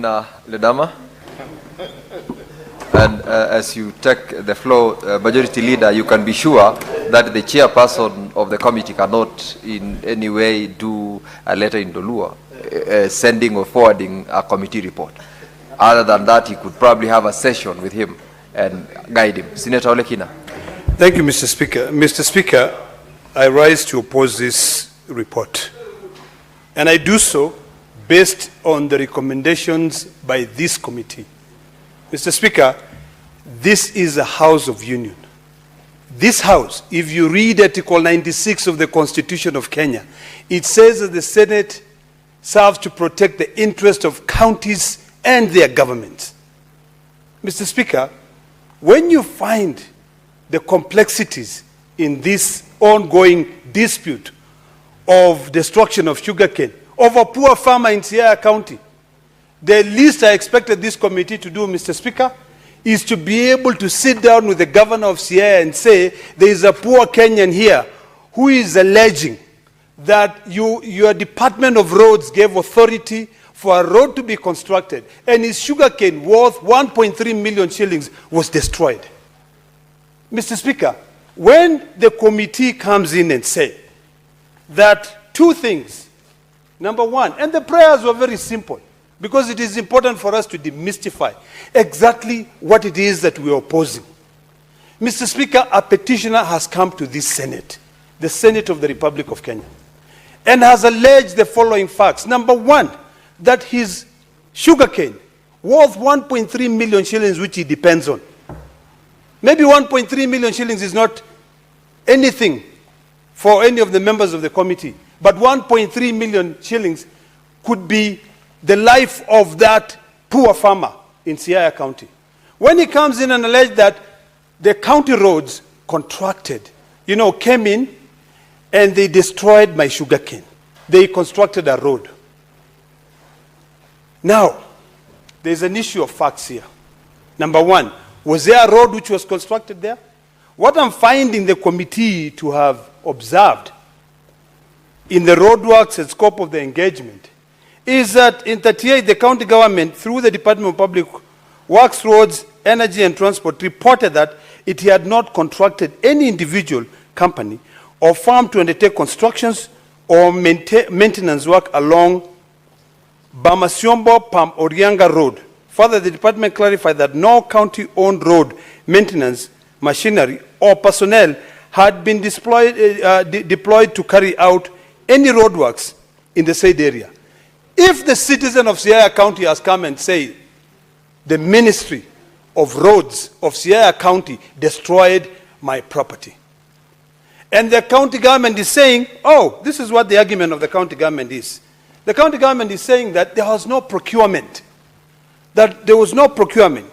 Sen Ledama. And as you take the floor, Majority Leader, you can be sure that the chairperson of the committee cannot in any way do a letter in Dolua, sending or forwarding a committee report. Other than that, he could probably have a session with him and guide him. Senator Olekina. Thank you, Mr. Speaker. Mr. Speaker, I rise to oppose this report. And I do so based on the recommendations by this committee. Mr. Speaker, this is a house of union. This house, if you read Article 96 of the Constitution of Kenya, it says that the Senate serves to protect the interest of counties and their governments. Mr. Speaker, when you find the complexities in this ongoing dispute of destruction of sugarcane of a poor farmer in Siaya County, the least I expected this committee to do, Mr. Speaker, is to be able to sit down with the governor of Siaya and say, there is a poor Kenyan here who is alleging that your Department of Roads gave authority for a road to be constructed, and his sugarcane worth 1.3 million shillings was destroyed. Mr. Speaker, when the committee comes in and say that two things, number one, and the prayers were very simple, because it is important for us to demystify exactly what it is that we are opposing. Mr. Speaker, a petitioner has come to this Senate, the Senate of the Republic of Kenya, and has alleged the following facts. Number one, that his sugarcane worth 1.3 million shillings, which he depends on. Maybe 1.3 million shillings is not anything for any of the members of the committee, but 1.3 million shillings could be the life of that poor farmer in Siaya County. When he comes in and alleges that the county roads contracted, came in and they destroyed my sugarcane. They constructed a road. Now, there's an issue of facts here. Number one, was there a road which was constructed there? What I'm finding the committee to have observed in the roadworks and scope of the engagement is that in 38, the county government, through the Department of Public Works, Roads, Energy and Transport, reported that it had not contracted any individual company or firm to undertake constructions or maintenance work along Bamasyombo Pam Orianga Road. Further, the department clarified that no county-owned road maintenance machinery or personnel had been deployed to carry out any roadworks in the said area. If the citizen of Siaya County has come and said the Ministry of Roads of Siaya County destroyed my property, and the county government is saying, oh, this is what the argument of the county government is. The county government is saying that there was no procurement, that there was no procurement.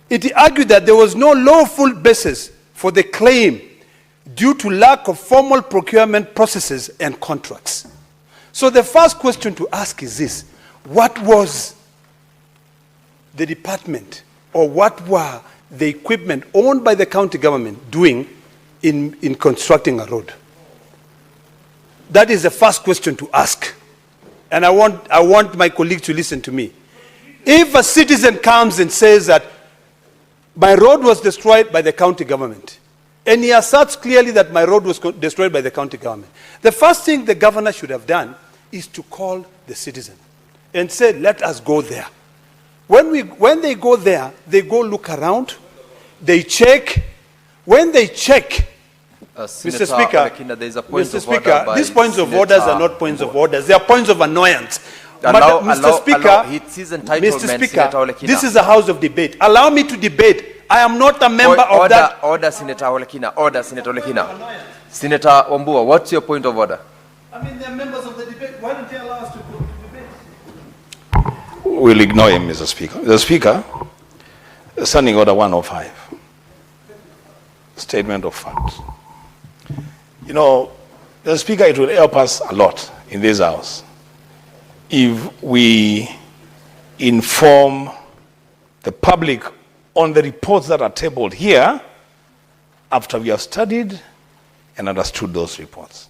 It argued that there was no lawful basis for the claim due to lack of formal procurement processes and contracts. So the first question to ask is this: what was the department, or what were the equipment owned by the county government doing in constructing a road? That is the first question to ask. And I want my colleagues to listen to me. If a citizen comes and says that my road was destroyed by the county government, and he asserts clearly that my road was destroyed by the county government, the first thing the governor should have done is to call the citizen and say, let us go there. When they go there, they go look around, they check. When they check, Mr. Speaker, these points of orders are not points of orders. They are points of annoyance. Mr. Speaker, this is a house of debate. Allow me to debate. I am not a member of that. Order, Senator Olekina. Order, Senator Olekina. Senator Wambua, what's your point of order? I mean, they're members of the debate. Why don't they allow us to debate? We'll ignore him, Mr. Speaker. Mr. Speaker, Standing Order 105. Statement of facts. Mr. Speaker, it will help us a lot in this house if we inform the public on the reports that are tabled here after we have studied and understood those reports.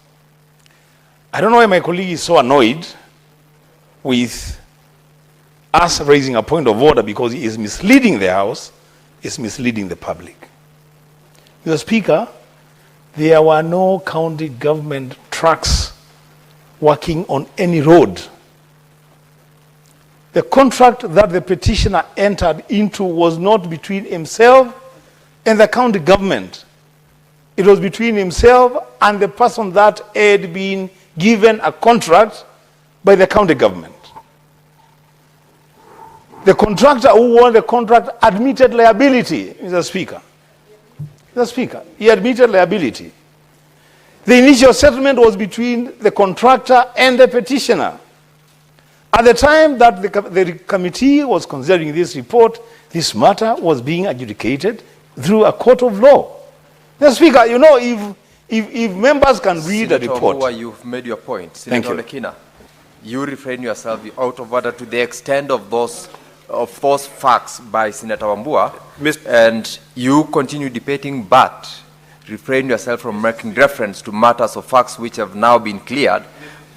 I don't know why my colleague is so annoyed with us raising a point of order because he is misleading the House, is misleading the public. Mr. Speaker, there were no county government trucks working on any road. The contract that the petitioner entered into was not between himself and the county government. It was between himself and the person that had been given a contract by the county government. The contractor who won the contract admitted liability, Mr. Speaker. Mr. Speaker, he admitted liability. The initial settlement was between the contractor and the petitioner. At the time that the committee was considering this report, this matter was being adjudicated through a court of law. Mr. Speaker, you know, if members can read the report. Senator, you've made your point. Senator Lekina, you refrain yourself out of order to the extent of those facts by Senator Wambua, and you continue debating, but refrain yourself from making reference to matters of facts which have now been cleared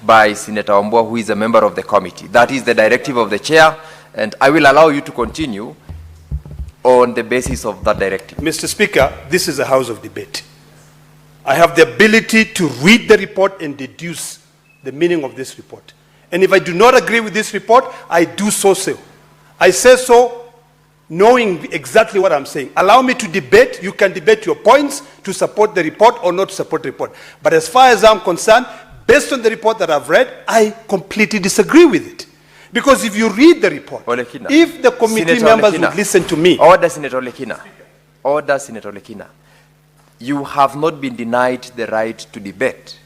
by Senator Wambua, who is a member of the committee. That is the directive of the chair, and I will allow you to continue on the basis of that directive. Mr. Speaker, this is a house of debate. I have the ability to read the report and deduce the meaning of this report. And if I do not agree with this report, I do so. I say so knowing exactly what I'm saying. Allow me to debate. You can debate your points to support the report or not to support the report. But as far as I'm concerned, based on the report that I've read, I completely disagree with it. Because if you read the report, Olekina, if the committee Senator members Olekina, would listen to me. Order, Senator Lekina. Order, Senator Lekina. You have not been denied the right to debate.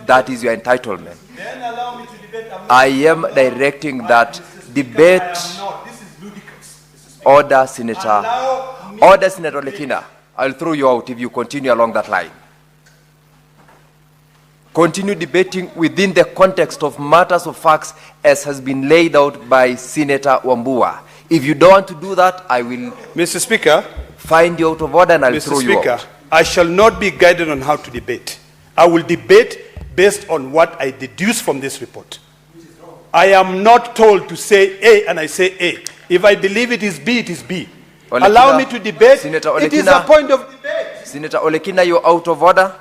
That is your entitlement. Then allow me to debate. I am directing that debate. This is ludicrous. Order, Senator. Order, Senator Lekina. I'll throw you out if you continue along that line. Continue debating within the context of matters of facts as has been laid out by Senator Wambua. If you don't want to do that, I will, Mr. Speaker, find you out of order and I'll throw you out. I shall not be guided on how to debate. I will debate based on what I deduce from this report. I am not told to say A and I say A. If I believe it is B, it is B. Olekina, allow me to debate. Senator Olekina, it is a point of debate. Senator Olekina, you're out of order.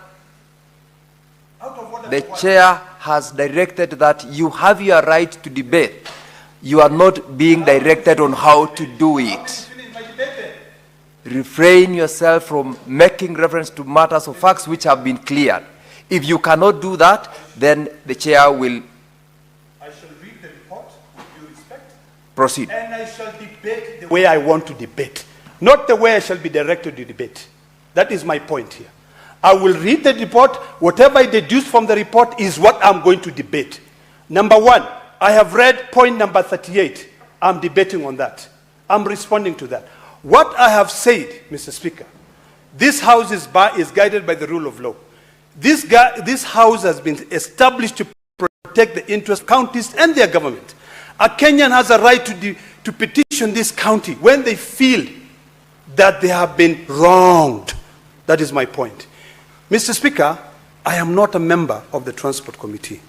The chair has directed that you have your right to debate. You are not being directed on how to do it. Refrain yourself from making reference to matters of facts which have been cleared. If you cannot do that, then the chair will I shall read the report with due respect. Proceed. And I shall debate the way I want to debate, not the way I shall be directed to debate. That is my point here. I will read the report. Whatever I deduce from the report is what I'm going to debate. Number one, I have read point number 38. I'm debating on that. I'm responding to that. What I have said, Mr. Speaker, this House is guided by the rule of law. This House has been established to protect the interests of counties and their government. A Kenyan has a right to petition this county when they feel that they have been wronged. That is my point. Mr. Speaker, I am not a member of the Transport Committee.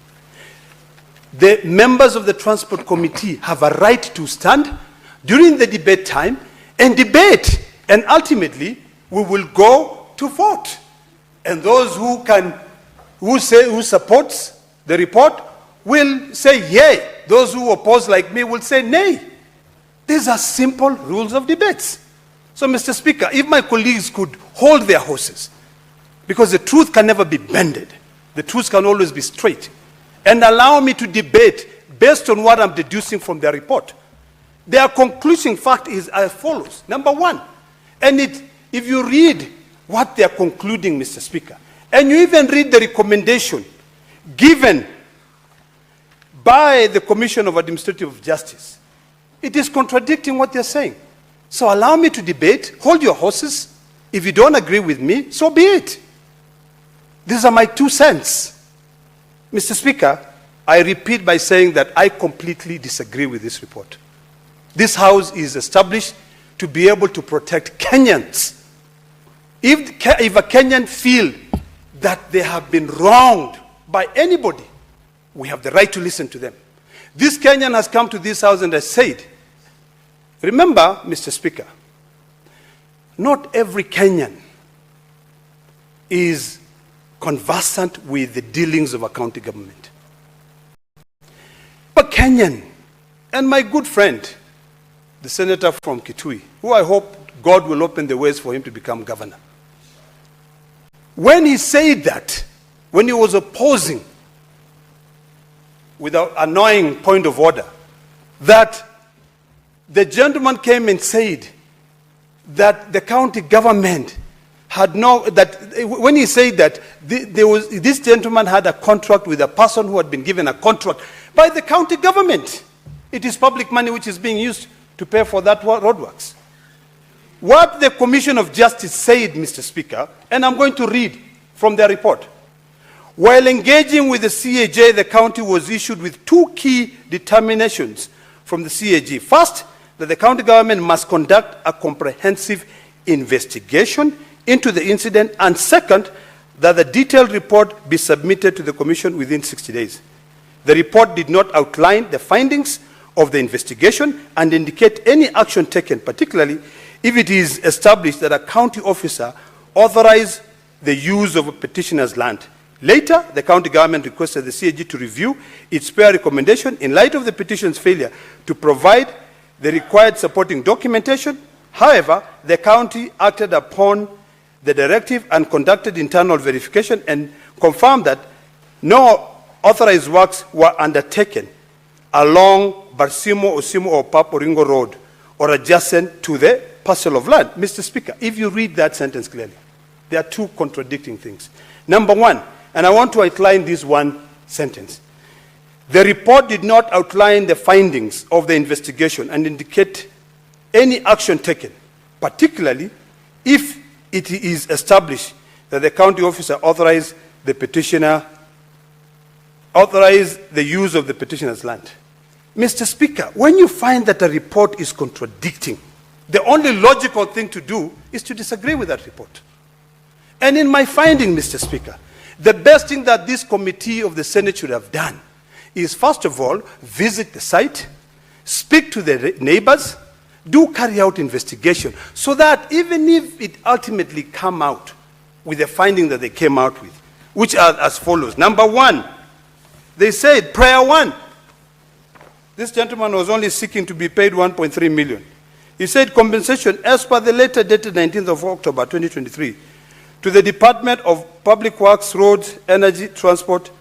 The members of the Transport Committee have a right to stand during the debate time and debate, and ultimately we will go to vote. And those who supports the report will say yay. Those who oppose like me will say nay. These are simple rules of debates. So, Mr. Speaker, if my colleagues could hold their horses, because the truth can never be bended. The truth can always be straight. And allow me to debate based on what I'm deducing from their report. Their concluding fact is as follows. Number one, and if you read what they are concluding, Mr. Speaker, and you even read the recommendation given by the Commission of Administrative Justice, it is contradicting what they're saying. So allow me to debate, hold your horses. If you don't agree with me, so be it. These are my 2 cents. Mr. Speaker, I repeat by saying that I completely disagree with this report. This House is established to be able to protect Kenyans. If a Kenyan feels that they have been wronged by anybody, we have the right to listen to them. This Kenyan has come to this House and has said Remember, Mr. Speaker, not every Kenyan is conversant with the dealings of a county government. But Kenyan, and my good friend, the senator from Kitui, who I hope God will open the ways for him to become governor, when he said that, when he was opposing, with an annoying point of order, that the gentleman came and said that the county government had when he said that this gentleman had a contract with a person who had been given a contract by the county government. It is public money which is being used to pay for that roadworks. What the Commission of Justice said, Mr. Speaker, and I'm going to read from their report. While engaging with the CAG, the county was issued with two key determinations from the CAG. First, that the county government must conduct a comprehensive investigation into the incident, and second, that the detailed report be submitted to the Commission within 60 days. The report did not outline the findings of the investigation and indicate any action taken, particularly if it is established that a county officer authorized the use of a petitioner's land. Later, the county government requested the CAG to review its prior recommendation in light of the petition's failure to provide the required supporting documentation. However, the county acted upon the directive and conducted internal verification and confirmed that no authorized works were undertaken along Barsimo, Osimo, or Paporingo Road or adjacent to the parcel of land. Mr. Speaker, if you read that sentence clearly, there are two contradicting things. Number one, and I want to outline this one sentence. The report did not outline the findings of the investigation and indicate any action taken, particularly if it is established that the county officer authorized the use of the petitioner's land. Mr. Speaker, when you find that a report is contradicting, the only logical thing to do is to disagree with that report. And in my finding, Mr. Speaker, the best thing that this committee of the Senate should have done is, first of all, visit the site, speak to the neighbors, carry out investigation, so that even if it ultimately come out with the finding that they came out with, which are as follows. Number one, they said, prior one, this gentleman was only seeking to be paid 1.3 million. He said compensation as per the letter dated 19th of October 2023 to the Department of Public Works, Roads, Energy, Transport,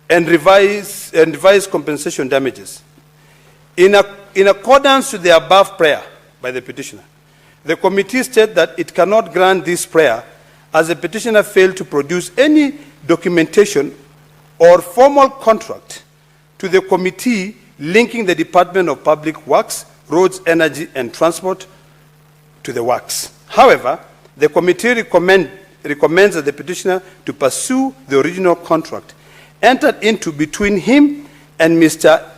and revise compensation damages. In accordance to the above prayer by the petitioner, the committee stated that it cannot grant this prayer as the petitioner failed to produce any documentation or formal contract to the committee linking the Department of Public Works, Roads, Energy, and Transport to the works. However, the committee recommends that the petitioner to pursue the original contract entered into between him and Mr.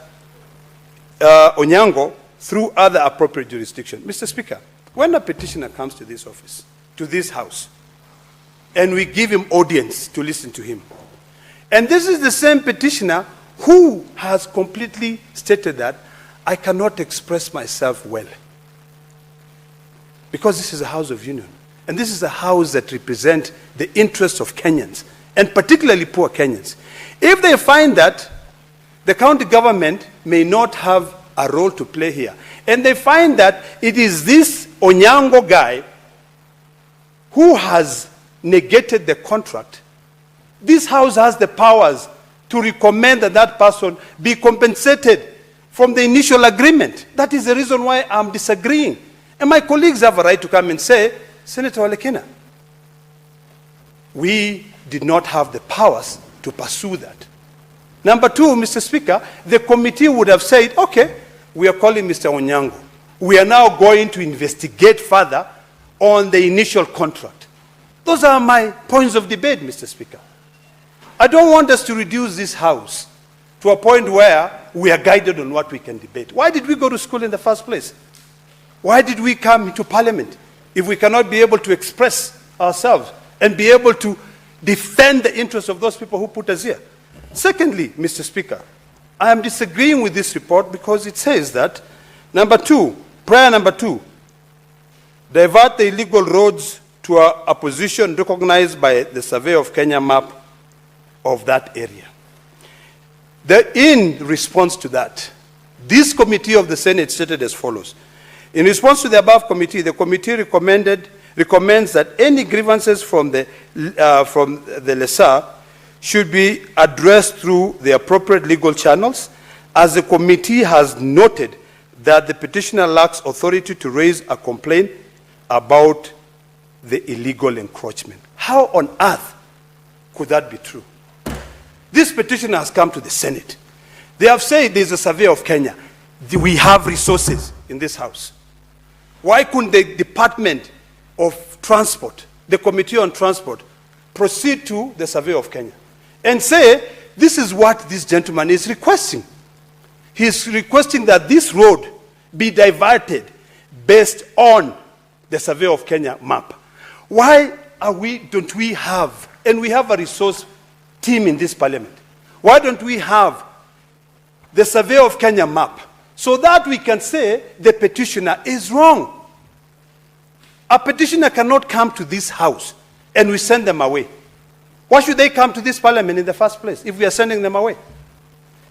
Onyango through other appropriate jurisdiction. Mr. Speaker, when a petitioner comes to this office, to this house, and we give him audience to listen to him, and this is the same petitioner who has completely stated that I cannot express myself well because this is a house of union, and this is a house that represents the interests of Kenyans, and particularly poor Kenyans. If they find that the county government may not have a role to play here, and they find that it is this Onyango guy who has negated the contract, this house has the powers to recommend that that person be compensated from the initial agreement. That is the reason why I'm disagreeing. And my colleagues have a right to come and say, Senator Olekina, we did not have the powers to pursue that. Number two, Mr. Speaker, the committee would have said, okay, we are calling Mr. Onyango. We are now going to investigate further on the initial contract. Those are my points of debate, Mr. Speaker. I don't want us to reduce this house to a point where we are guided on what we can debate. Why did we go to school in the first place? Why did we come to Parliament if we cannot be able to express ourselves and be able to defend the interests of those people who put us here? Secondly, Mr. Speaker, I am disagreeing with this report because it says that, number 2, prayer number 2, divert the illegal roads to a position recognized by the Survey of Kenya map of that area. In response to that, this committee of the Senate stated as follows. In response to the above committee, the committee recommends that any grievances from the lessor should be addressed through the appropriate legal channels, as the committee has noted that the petitioner lacks authority to raise a complaint about the illegal encroachment. How on earth could that be true? This petitioner has come to the Senate. They have said there's a survey of Kenya. We have resources in this house. Why couldn't the Department of Transport, the Committee on Transport, proceed to the survey of Kenya and say, this is what this gentleman is requesting. He is requesting that this road be diverted based on the survey of Kenya map. Why don't we have, and we have a resource team in this parliament, why don't we have the survey of Kenya map so that we can say the petitioner is wrong? A petitioner cannot come to this house and we send them away. Why should they come to this parliament in the first place if we are sending them away?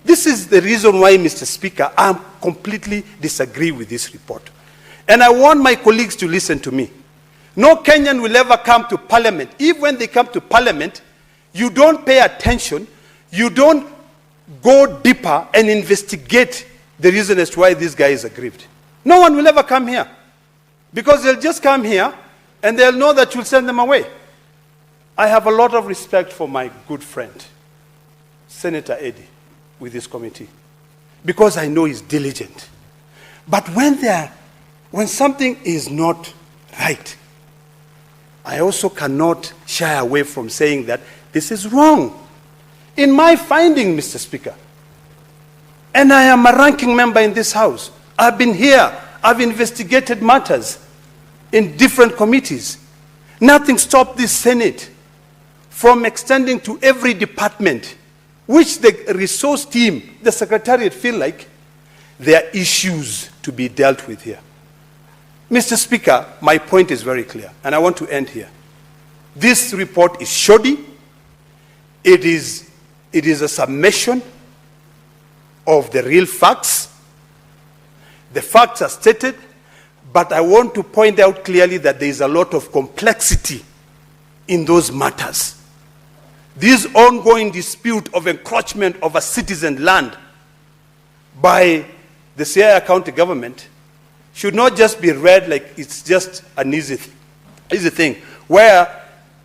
This is the reason why, Mr. Speaker, I completely disagree with this report. And I want my colleagues to listen to me. No Kenyan will ever come to parliament. Even when they come to parliament, you don't pay attention, you don't go deeper and investigate the reason as to why this guy is aggrieved. No one will ever come here. Because they'll just come here and they'll know that you'll send them away. I have a lot of respect for my good friend, Senator Eddie, with this committee, because I know he's diligent. But when something is not right, I also cannot shy away from saying that this is wrong. In my finding, Mr. Speaker, and I am a ranking member in this House, I've been here, I've investigated matters in different committees. Nothing stopped this Senate from extending to every department, which the resource team, the Secretariat feel like there are issues to be dealt with here. Mr. Speaker, my point is very clear, and I want to end here. This report is shoddy. It is a summation of the real facts. The facts are stated, but I want to point out clearly that there is a lot of complexity in those matters. This ongoing dispute of encroachment of a citizen land by the Siaya County government should not just be read like it's just an easy thing, where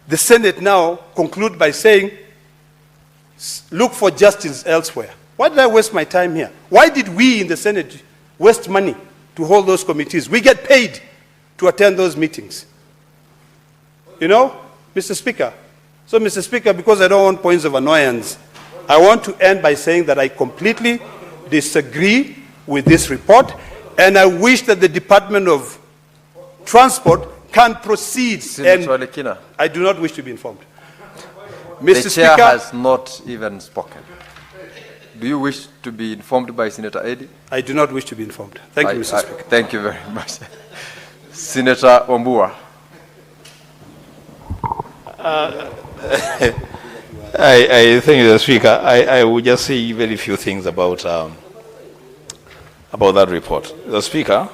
the Senate now conclude by saying, look for justice elsewhere. Why did I waste my time here? Why did we in the Senate waste money to hold those committees? We get paid to attend those meetings. You know, Mr. Speaker. So, Mr. Speaker, because I don't want points of annoyance, I want to end by saying that I completely disagree with this report, and I wish that the Department of Transport can proceed. Senator Alekina, I do not wish to be informed. Mr. The chair has not even spoken. Do you wish to be informed by Senator Eddy? I do not wish to be informed. Thank you, Mr. Speaker. Thank you very much. Senator Wambua. I thank you, Speaker. I will just say very few things about that report. The Speaker,